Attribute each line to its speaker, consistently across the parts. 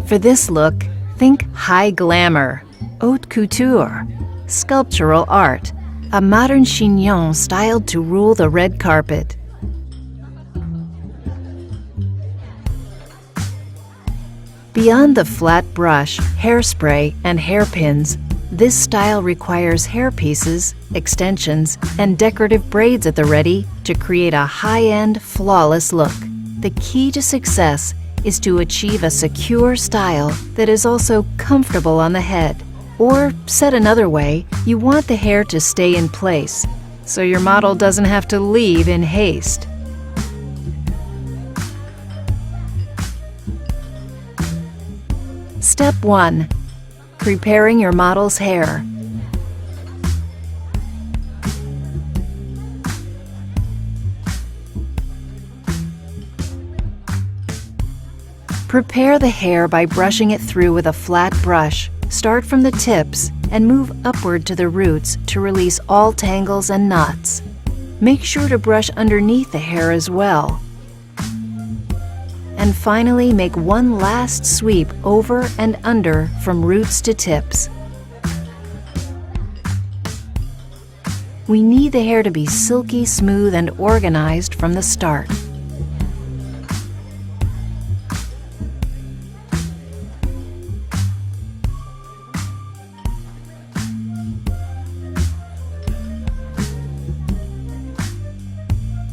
Speaker 1: For this look, think high glamour, haute couture, sculptural art, a modern chignon styled to rule the red carpet. Beyond the flat brush, hairspray, and hairpins, this style requires hairpieces, extensions, and decorative braids at the ready to create a high-end, flawless look. The key to success is to achieve a secure style that is also comfortable on the head. Or, said another way, you want the hair to stay in place, so your model doesn't have to leave in haste. Step 1. Preparing your model's hair. Prepare the hair by brushing it through with a flat brush. Start from the tips and move upward to the roots to release all tangles and knots. Make sure to brush underneath the hair as well. And finally, make one last sweep over and under from roots to tips. We need the hair to be silky smooth and organized from the start.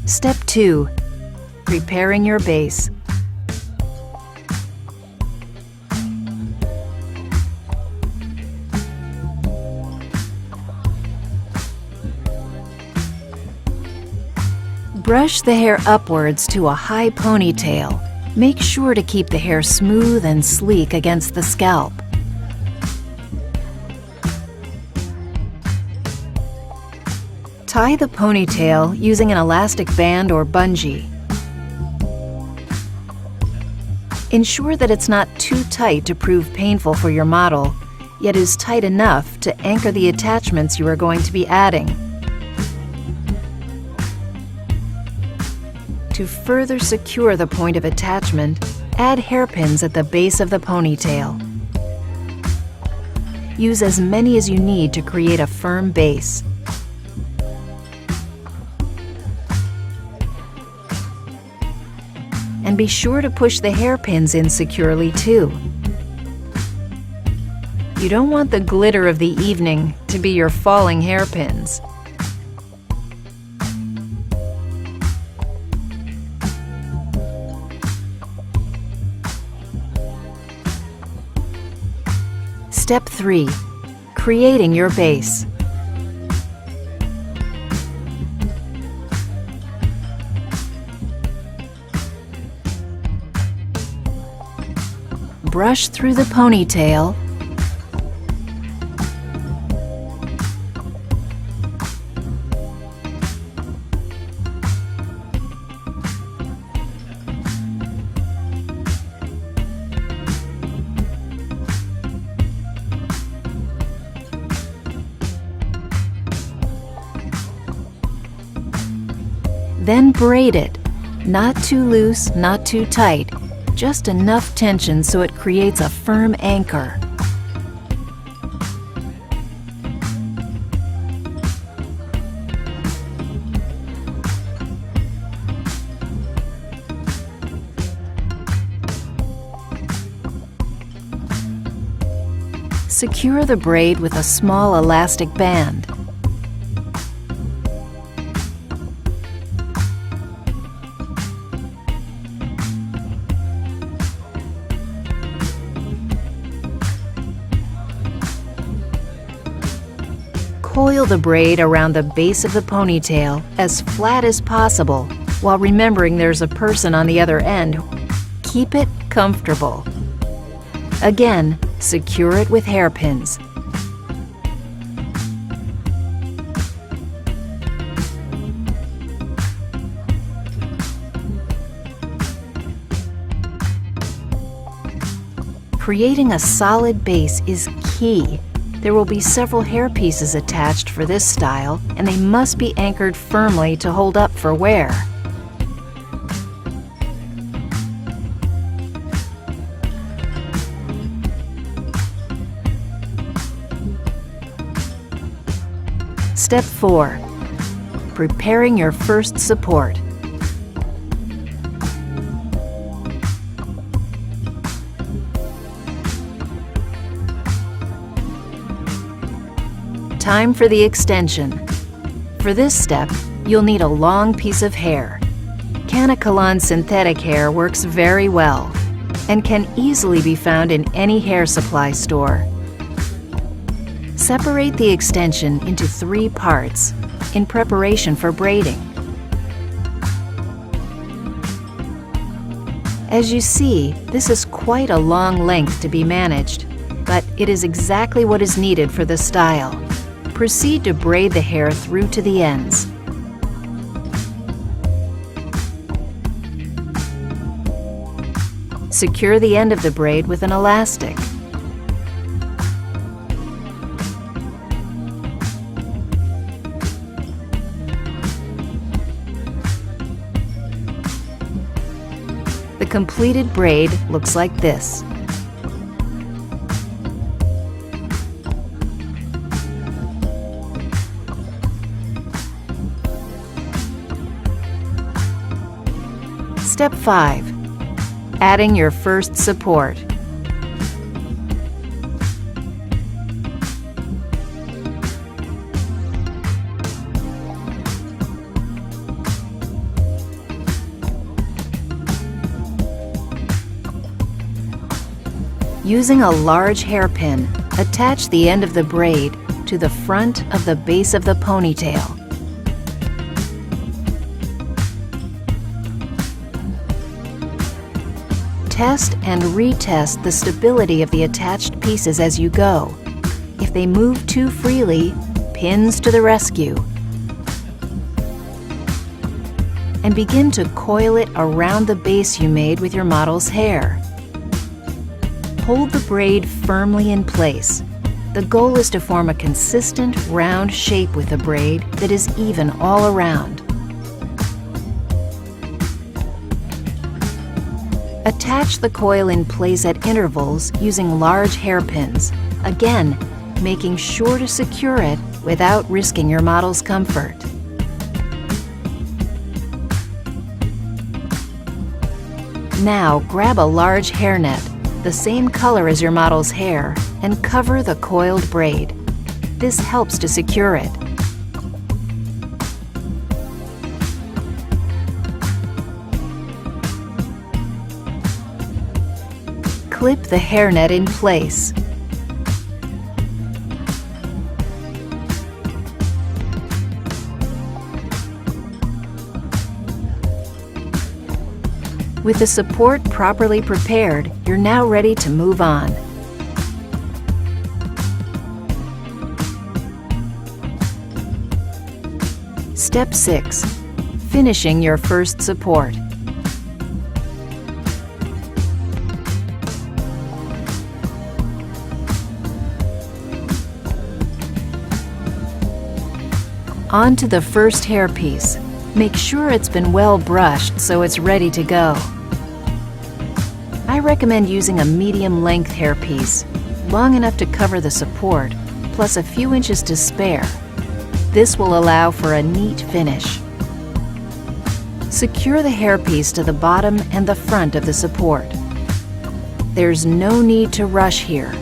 Speaker 1: Step 2. Preparing your base. Brush the hair upwards to a high ponytail. Make sure to keep the hair smooth and sleek against the scalp. Tie the ponytail using an elastic band or bungee. Ensure that it's not too tight to prove painful for your model, yet is tight enough to anchor the attachments you are going to be adding. To further secure the point of attachment, add hairpins at the base of the ponytail. Use as many as you need to create a firm base. And be sure to push the hairpins in securely too. You don't want the glitter of the evening to be your falling hairpins. Step 3. Creating your base. Brush through the ponytail, then braid it. Not too loose, not too tight. Just enough tension so it creates a firm anchor. Secure the braid with a small elastic band. Coil the braid around the base of the ponytail as flat as possible, while remembering there's a person on the other end. Keep it comfortable. Again, secure it with hairpins. Creating a solid base is key. There will be several hair pieces attached for this style, and they must be anchored firmly to hold up for wear. Step 4. Preparing your first support. Time for the extension. For this step, you'll need a long piece of hair. Canacolon synthetic hair works very well and can easily be found in any hair supply store. Separate the extension into 3 parts in preparation for braiding. As you see, this is quite a long length to be managed, but it is exactly what is needed for the style. Proceed to braid the hair through to the ends. Secure the end of the braid with an elastic. The completed braid looks like this. Step 5. Adding your first support. Using a large hairpin, attach the end of the braid to the front of the base of the ponytail. Test and retest the stability of the attached pieces as you go. If they move too freely, pins to the rescue. And begin to coil it around the base you made with your model's hair. Hold the braid firmly in place. The goal is to form a consistent, round shape with the braid that is even all around. Attach the coil in place at intervals using large hairpins, again, making sure to secure it without risking your model's comfort. Now grab a large hairnet, the same color as your model's hair, and cover the coiled braid. This helps to secure it. Clip the hairnet in place. With the support properly prepared, you're now ready to move on. Step 6. Finishing your first support. On to the first hairpiece. Make sure it's been well brushed so it's ready to go. I recommend using a medium-length hairpiece, long enough to cover the support, plus a few inches to spare. This will allow for a neat finish. Secure the hairpiece to the bottom and the front of the support. There's no need to rush here.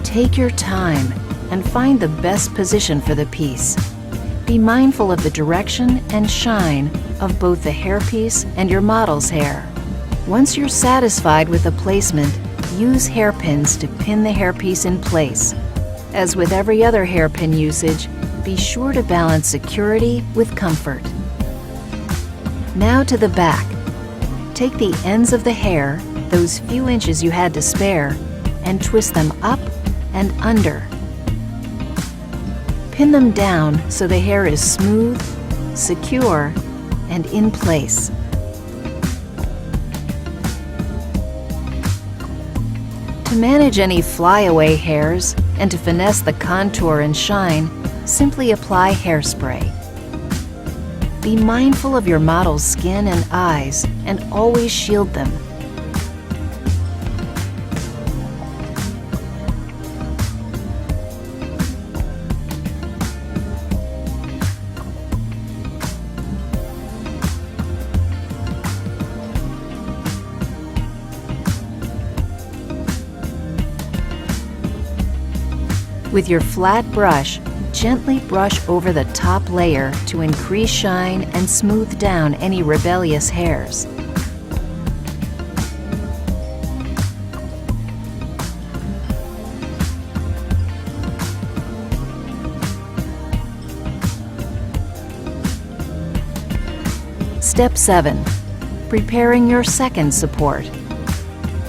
Speaker 1: Take your time and find the best position for the piece. Be mindful of the direction and shine of both the hairpiece and your model's hair. Once you're satisfied with the placement, use hairpins to pin the hairpiece in place. As with every other hairpin usage, be sure to balance security with comfort. Now to the back. Take the ends of the hair, those few inches you had to spare, and twist them up and under. Pin them down so the hair is smooth, secure, and in place. To manage any flyaway hairs and to finesse the contour and shine, simply apply hairspray. Be mindful of your model's skin and eyes and always shield them. With your flat brush, gently brush over the top layer to increase shine and smooth down any rebellious hairs. Step 7. Preparing your second support.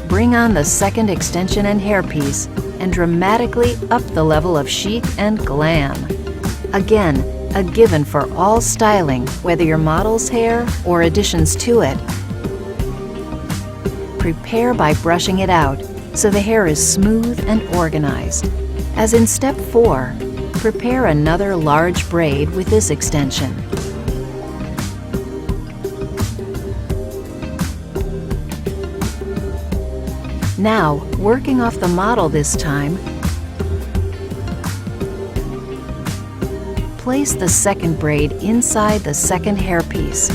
Speaker 1: Bring on the second extension and hairpiece and dramatically up the level of chic and glam. Again, a given for all styling, whether your model's hair or additions to it. Prepare by brushing it out so the hair is smooth and organized. As in step 4, prepare another large braid with this extension. Now, working off the model this time, place the second braid inside the second hairpiece.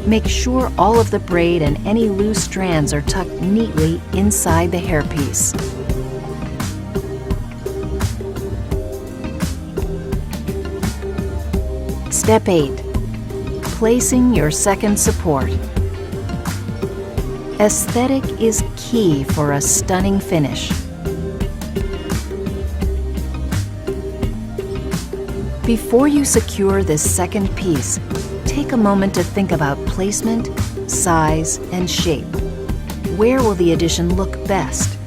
Speaker 1: Make sure all of the braid and any loose strands are tucked neatly inside the hairpiece. Step 8. Placing your second support. Aesthetic is key for a stunning finish. Before you secure this second piece, take a moment to think about placement, size, and shape. Where will the addition look best?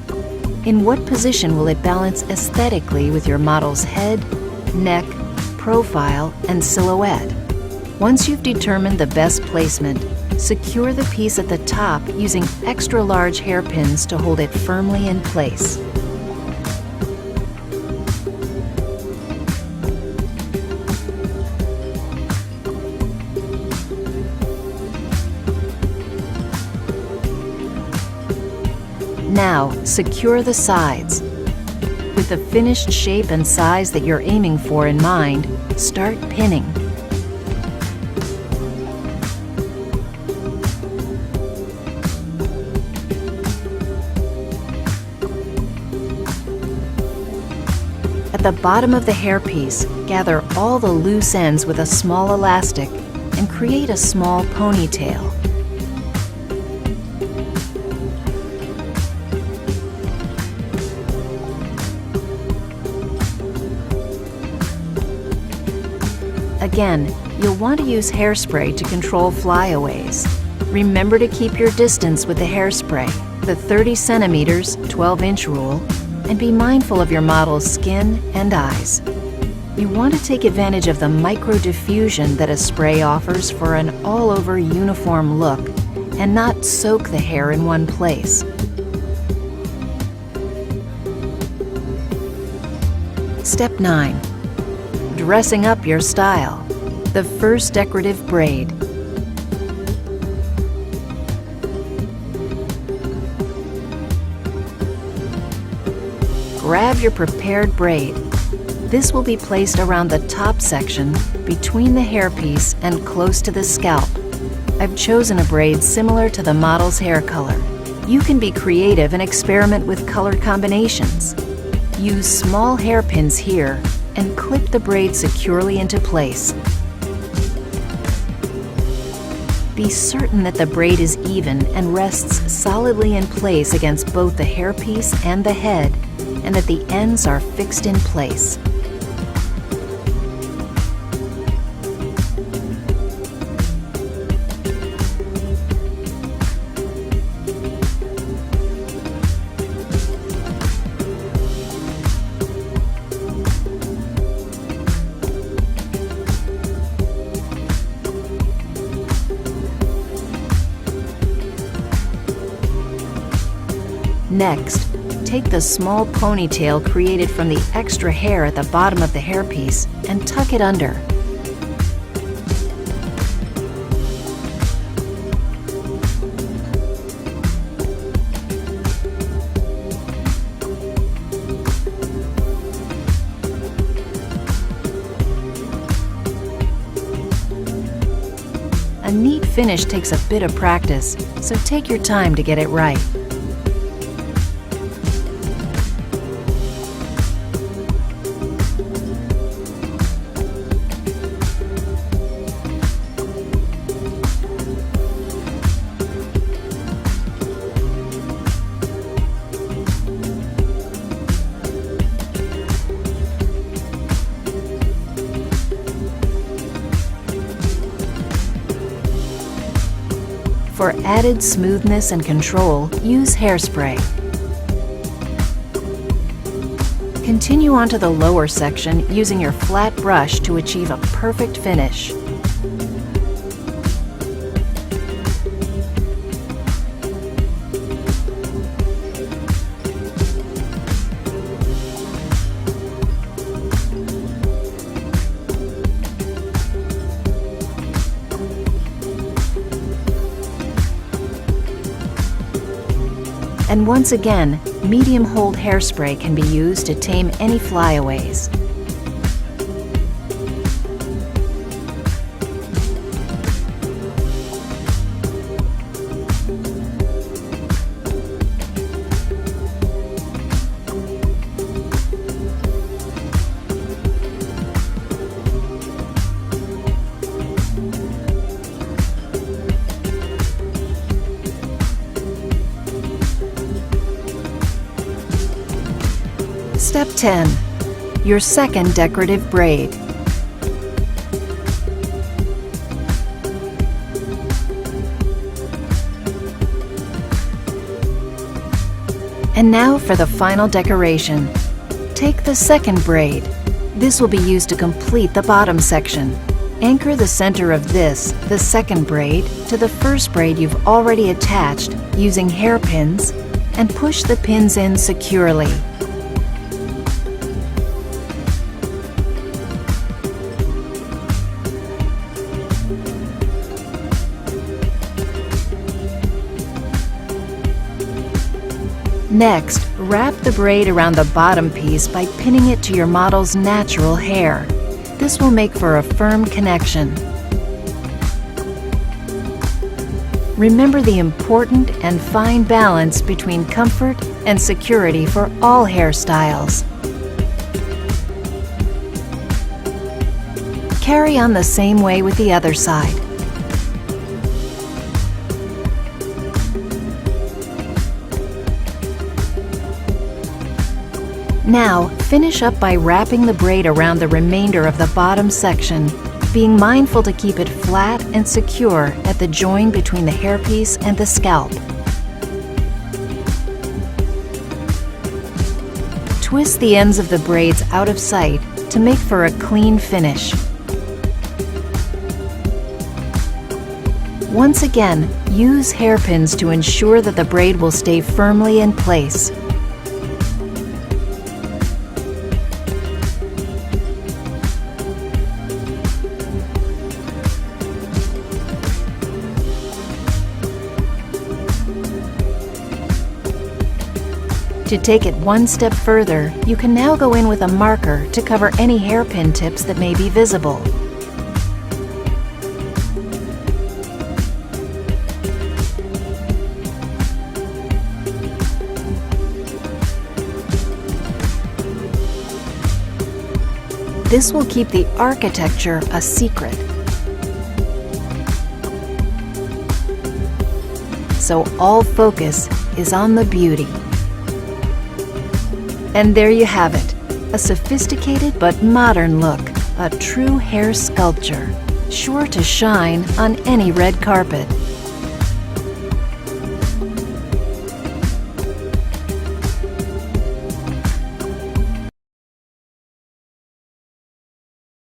Speaker 1: In what position will it balance aesthetically with your model's head, neck, profile, and silhouette? Once you've determined the best placement, secure the piece at the top using extra large hairpins to hold it firmly in place. Now, secure the sides. With the finished shape and size that you're aiming for in mind, start pinning. At the bottom of the hairpiece, gather all the loose ends with a small elastic and create a small ponytail. Again, you'll want to use hairspray to control flyaways. Remember to keep your distance with the hairspray, the 30 centimeters, 12-inch rule, and be mindful of your model's skin and eyes. You want to take advantage of the micro diffusion that a spray offers for an all-over uniform look and not soak the hair in one place. Step 9. Dressing up your style. The first decorative braid. Grab your prepared braid. This will be placed around the top section, between the hairpiece and close to the scalp. I've chosen a braid similar to the model's hair color. You can be creative and experiment with color combinations. Use small hairpins here and clip the braid securely into place. Be certain that the braid is even and rests solidly in place against both the hairpiece and the head, and that the ends are fixed in place. Next, take the small ponytail created from the extra hair at the bottom of the hairpiece and tuck it under. A neat finish takes a bit of practice, so take your time to get it right. For added smoothness and control, use hairspray. Continue onto the lower section using your flat brush to achieve a perfect finish. And once again, medium hold hairspray can be used to tame any flyaways. Step 10. Your second decorative braid. And now for the final decoration. Take the second braid. This will be used to complete the bottom section. Anchor the center of this, the second braid, to the first braid you've already attached using hairpins, and push the pins in securely. Next, wrap the braid around the bottom piece by pinning it to your model's natural hair. This will make for a firm connection. Remember the important and fine balance between comfort and security for all hairstyles. Carry on the same way with the other side. Now, finish up by wrapping the braid around the remainder of the bottom section, being mindful to keep it flat and secure at the join between the hairpiece and the scalp. Twist the ends of the braids out of sight to make for a clean finish. Once again, use hairpins to ensure that the braid will stay firmly in place. To take it one step further, you can now go in with a marker to cover any hairpin tips that may be visible. This will keep the architecture a secret. So all focus is on the beauty. And there you have it, a sophisticated but modern look, a true hair sculpture, sure to shine on any red carpet.